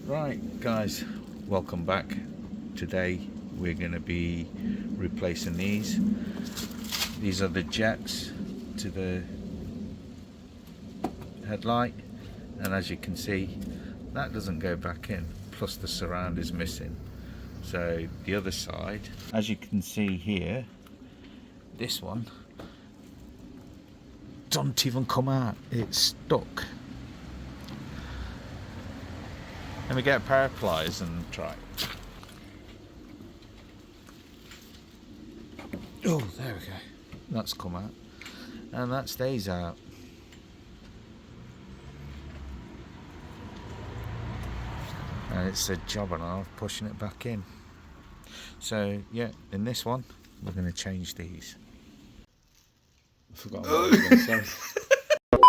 Right guys, welcome back. Today we're going to be replacing these. These are the jets to the headlight, and as you can see that doesn't go back in, plus the surround is missing. So the other side, as you can see here, this one don't even come out, it's stuck. Let me get a pair of pliers and try. Oh, there we go. That's come out. And that stays out. And it's a job and a half pushing it back in. So, yeah, in this one, we're going to change these. I forgot what I was going to say.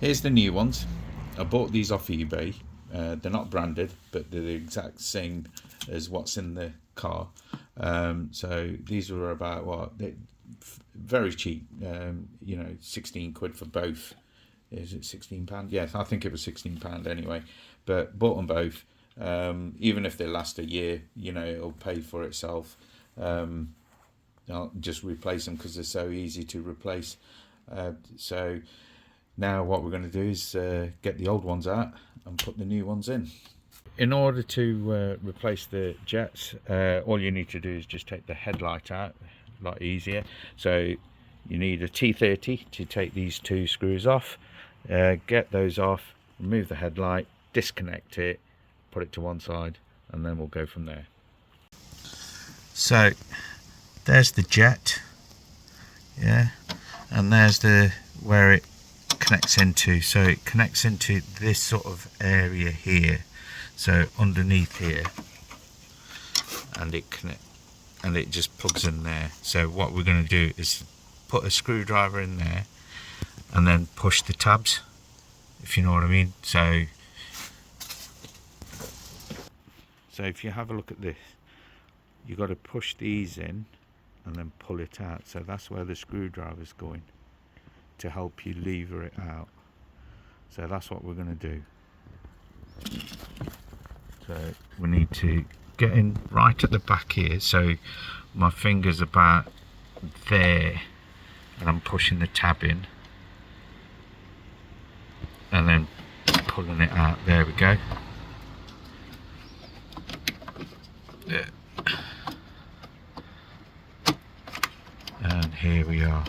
Here's the new ones. I bought these off eBay. They're not branded, but they're the exact same as what's in the car. So these were about what? Very cheap. 16 quid for both. Is it £16? Yes, I think it was £16 anyway. But bought them both. Even if they last a year, it'll pay for itself. I'll just replace them because they're so easy to replace. So now what we're going to do is get the old ones out and put the new ones in. In order to replace the jets, all you need to do is just take the headlight out. A lot easier. So you need a T30 to take these two screws off. Get those off, remove the headlight, disconnect it, put it to one side, and then we'll go from there. So there's the jet, yeah, and there's the where it connects into. So it connects into this sort of area here, so underneath here, and it just plugs in there. So what we're going to do is put a screwdriver in there and then push the tabs, if you know what I mean. So if you have a look at this, you've got to push these in and then pull it out. So that's where the screwdriver's going, to help you lever it out. So that's what we're going to do. So we need to get in right at the back here. So my finger's about there, and I'm pushing the tab in and then pulling it out. There we go. There. And here we are.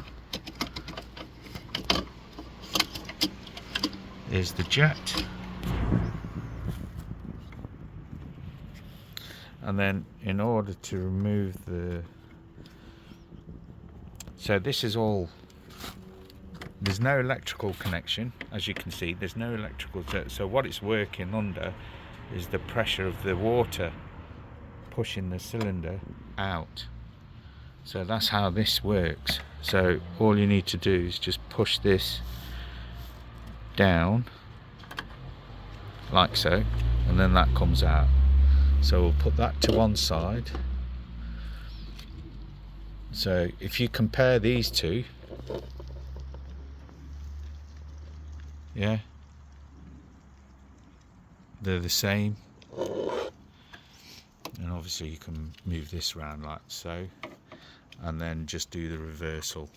There's the jet. And then in order to remove so this is all, there's no electrical connection, as you can see, there's no electrical. So what it's working under is the pressure of the water pushing the cylinder out. So that's how this works. So all you need to do is just push this down like so, and then that comes out. So we'll put that to one side. So if you compare these two, yeah, they're the same. And obviously you can move this around like so, and then just do the reversal.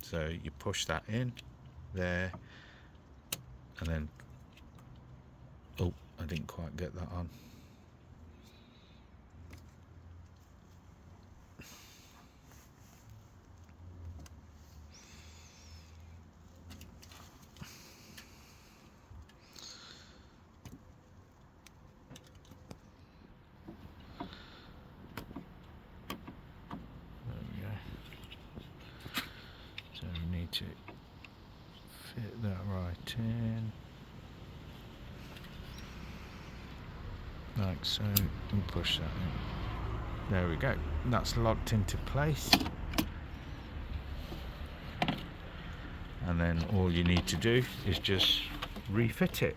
So you push that in there, and then, oh, I didn't quite get that on. So we need to fit that right in, like so, and push that in. There we go. That's locked into place. And then all you need to do is just refit it.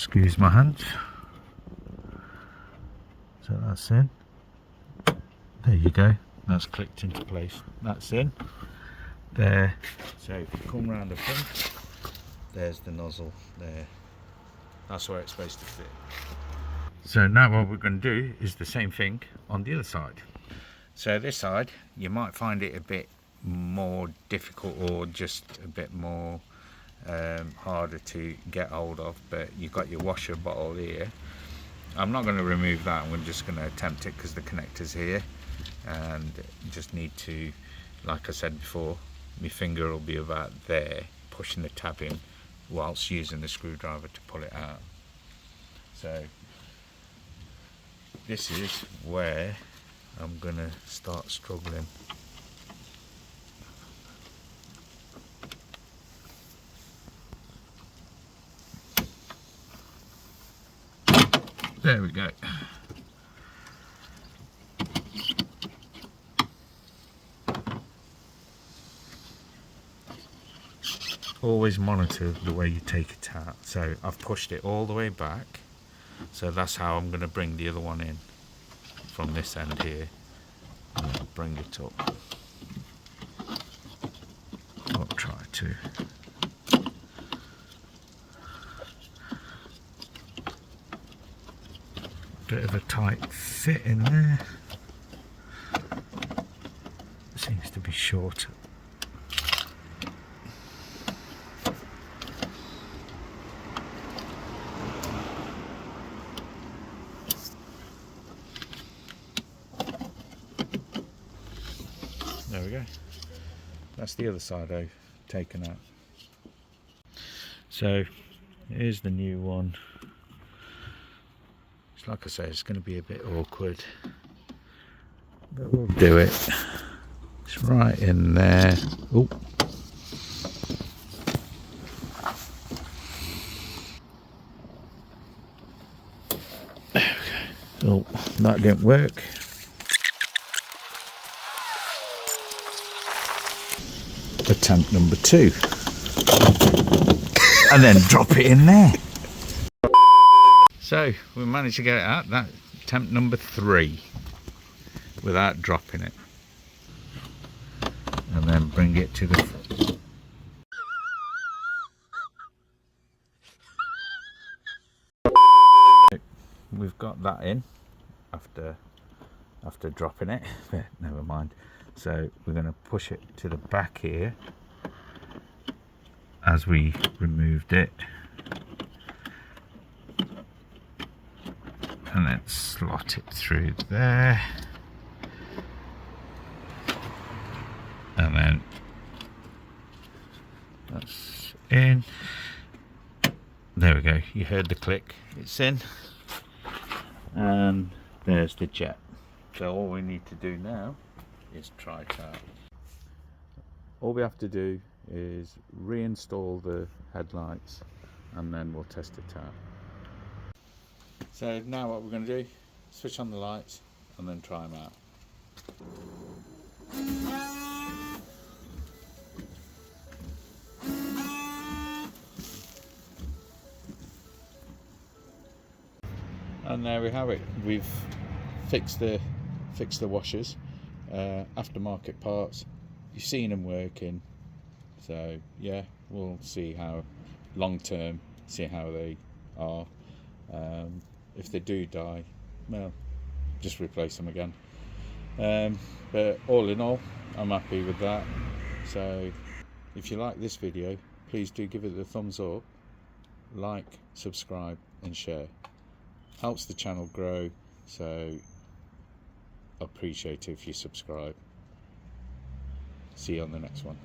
Excuse my hands. So that's in. There you go. That's clicked into place. That's in. There. So if you come round the front, there's the nozzle there. That's where it's supposed to fit. So now what we're going to do is the same thing on the other side. So this side, you might find it a bit more difficult or just a bit more harder to get hold of, but you've got your washer bottle here. I'm not going to remove that. I'm just going to attempt it because the connector's here, and you just need to, like I said before, my finger will be about there pushing the tab in whilst using the screwdriver to pull it out. So this is where I'm gonna start struggling. There we go. Always monitor the way you take it out. So I've pushed it all the way back, so that's how I'm going to bring the other one in from this end here, and I'll bring it up. I'll try to. Bit of a tight fit in there. Seems to be shorter. There we go. That's the other side I've taken out. So here's the new one. It's like I say, it's going to be a bit awkward, but we'll do it. It's right in there. Oh. There we go. Oh, that didn't work. Attempt number 2, and then drop it in there. So we managed to get it out. That attempt number 3 without dropping it, and then bring it to the front. We've got that in after dropping it, but never mind. So we're going to push it to the back here as we removed it, and then slot it through there, and then that's in. There we go, you heard the click, it's in, and there's the jet. So all we need to do now is try it out. All we have to do is reinstall the headlights, and then we'll test it out. So now what we're going to do, switch on the lights and then try them out. And there we have it. We've fixed the washers, aftermarket parts. You've seen them working, so yeah, we'll see how long term, see how they are. If they do die, well, just replace them again. But all in all, I'm happy with that. So if you like this video, please do give it a thumbs up, like, subscribe and share. Helps the channel grow, so appreciate it if you subscribe. See you on the next one.